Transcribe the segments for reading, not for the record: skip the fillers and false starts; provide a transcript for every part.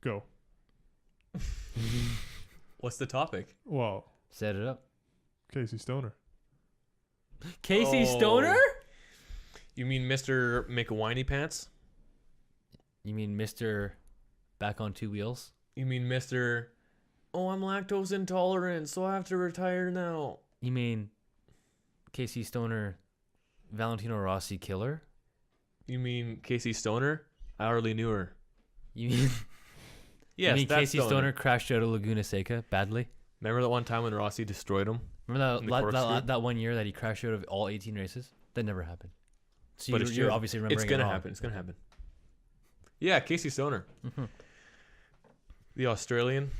Go. What's the topic? Well, Set it up. Casey Stoner. Casey Oh. Stoner? You mean Mr. McWhiny Pants? You mean Mr. Back on Two Wheels? You mean Mr. Oh, I'm lactose intolerant, so I have to retire now. You mean Casey Stoner, Valentino Rossi killer? You mean Casey Stoner? I already knew her. You mean, Yes, you mean that's Casey Stoner crashed out of Laguna Seca badly? Remember that one time when Rossi destroyed him? Remember In the corkscrew? that 1 year that he crashed out of all 18 races? That never happened. So But you're obviously remembering it's gonna it wrong. happen. It's gonna happen. Yeah, Casey Stoner, the Australian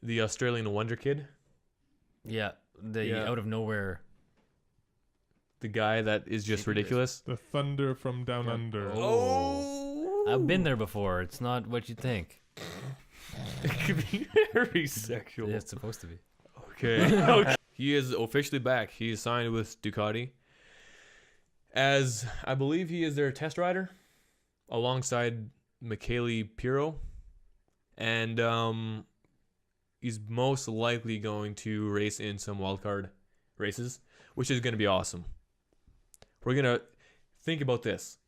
wonder kid, Yeah, the Yeah. out of nowhere. the guy that is just ridiculous. The Thunder from Down Under. Oh, I've been there before. It's not what you think. It could be very sexual. Yeah, it's supposed to be. Okay. Okay. He is officially back. He is signed with Ducati. As I believe he is their test rider alongside Michele Pirro. And he's most likely going to race in some wildcard races, which is going to be awesome. We're going to think about this.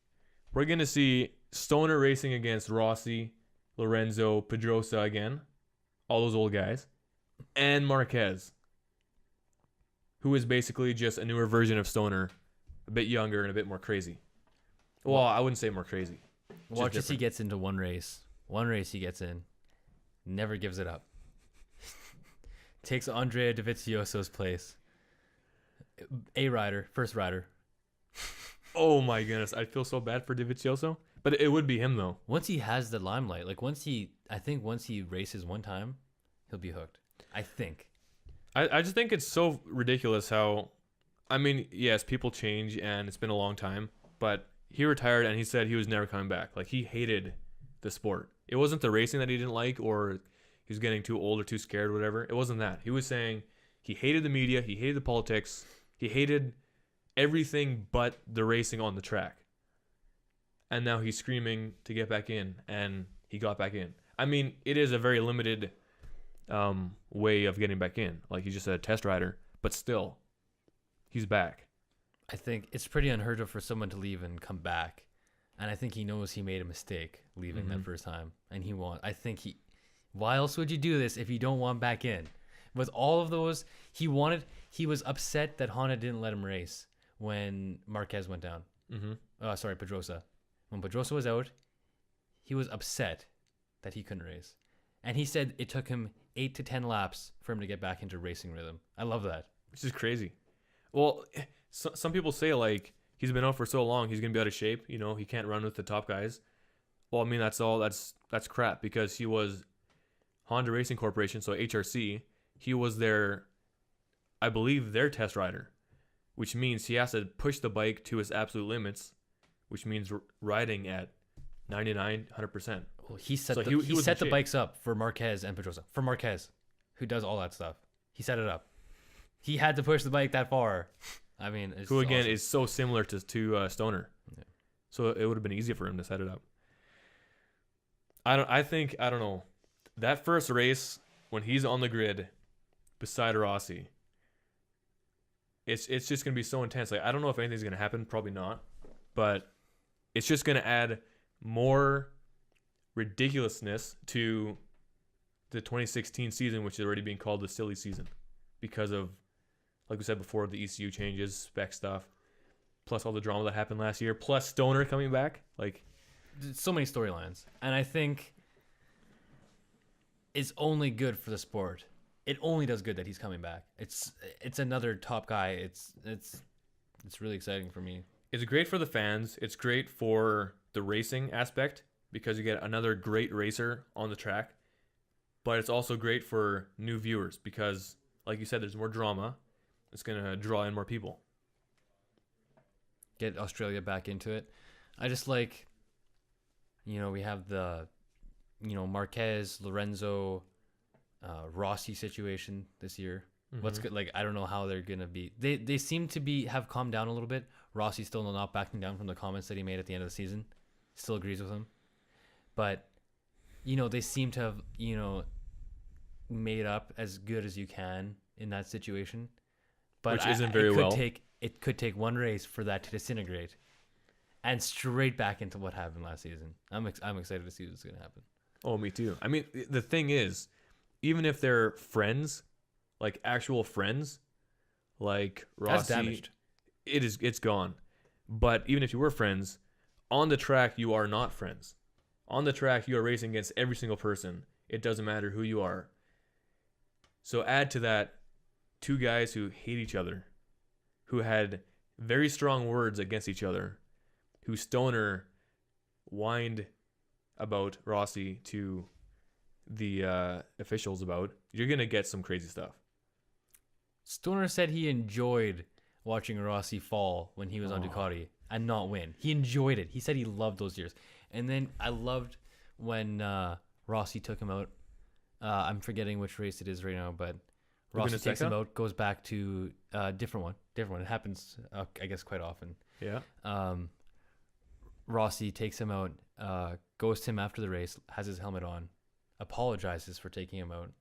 We're going to see Stoner racing against Rossi, Lorenzo, Pedrosa again, all those old guys, and Marquez, who is basically just a newer version of Stoner, a bit younger and a bit more crazy. Well, I wouldn't say more crazy. Watch as he gets into one race. One race he gets in, never gives it up. Takes Andrea Dovizioso's place. A rider, first rider. Oh my goodness, I feel so bad for Dovizioso, but it would be him though. Once he has the limelight, like once he races one time, he'll be hooked. I think. I just think it's so ridiculous how, I mean, yes, people change and it's been a long time, but he retired and he said he was never coming back. Like, he hated the sport. It wasn't the racing that he didn't like, or he was getting too old or too scared or whatever. It wasn't that. He was saying he hated the media, he hated the politics, he hated everything but the racing on the track. And now he's screaming to get back in, and he got back in. I mean, it is a very limited way of getting back in. Like, he's just a test rider, but still, he's back. I think it's pretty unheard of for someone to leave and come back. And I think he knows he made a mistake leaving that first time. And why else would you do this if you don't want back in? With all of those, he was upset that Honda didn't let him race when Marquez went down. Pedrosa. When Pedrosa was out, he was upset that he couldn't race. And he said it took him 8 to 10 laps for him to get back into racing rhythm. I love that. Which is crazy. Well, some people say, like, he's been out for so long, he's going to be out of shape. You know, he can't run with the top guys. Well, I mean, that's crap, because he was Honda Racing Corporation, so HRC. He was I believe, their test rider, which means he has to push the bike to its absolute limits, which means riding at 99, 100%. Well, he set So the, he he was set in the shape. bikes up for Marquez and Pedrosa. For Marquez, who does all that stuff. He set it up. He had to push the bike that far. I mean, it's Who, again, awesome. is so similar to Stoner. Yeah. So it would have been easy for him to set it up. I don't know. That first race, when he's on the grid beside Rossi, it's just going to be so intense. Like, I don't know if anything's going to happen. Probably not. But it's just going to add more ridiculousness to the 2016 season, which is already being called the silly season because of, like we said before, the ECU changes, spec stuff, plus all the drama that happened last year, plus Stoner coming back. Like, so many storylines. And I think it's only good for the sport. It only does good that he's coming back. It's another top guy. It's really exciting for me. it's great for the fans. It's great for the racing aspect because you get another great racer on the track. But it's also great for new viewers because, like you said, there's more drama. It's going to draw in more people. Get Australia back into it. I just like, we have the, Marquez, Lorenzo, Rossi situation this year. What's good? Like, I don't know how they're gonna be. They seem to have calmed down a little bit. Rossi's still not backing down from the comments that he made at the end of the season. Still agrees with him, but they seem to have, made up as good as you can in that situation. But Which isn't very well. It could take one race for that to disintegrate, and straight back into what happened last season. I'm excited to see what's going to happen. Oh, me too. I mean, the thing is, even if they're friends, like actual friends, like That's Rossi, damaged. it's gone. But even if you were friends, on the track you are not friends. On the track you are racing against every single person. It doesn't matter who you are. So add to that two guys who hate each other, who had very strong words against each other, who Stoner whined about Rossi to the officials about. You're going to get some crazy stuff. Stoner said he enjoyed watching Rossi fall when he was on Ducati and not win. He enjoyed it. He said he loved those years. And then I loved when Rossi took him out. I'm forgetting which race it is right now, but Rossi takes him out, goes back to a different one. It happens, I guess, quite often. Yeah. Rossi takes him out, goes to him after the race, has his helmet on, apologizes for taking him out.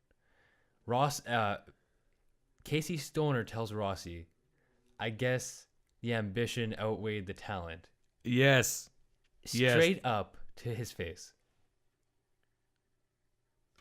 Casey Stoner tells Rossi, I guess the ambition outweighed the talent. Yes. Straight up to his face.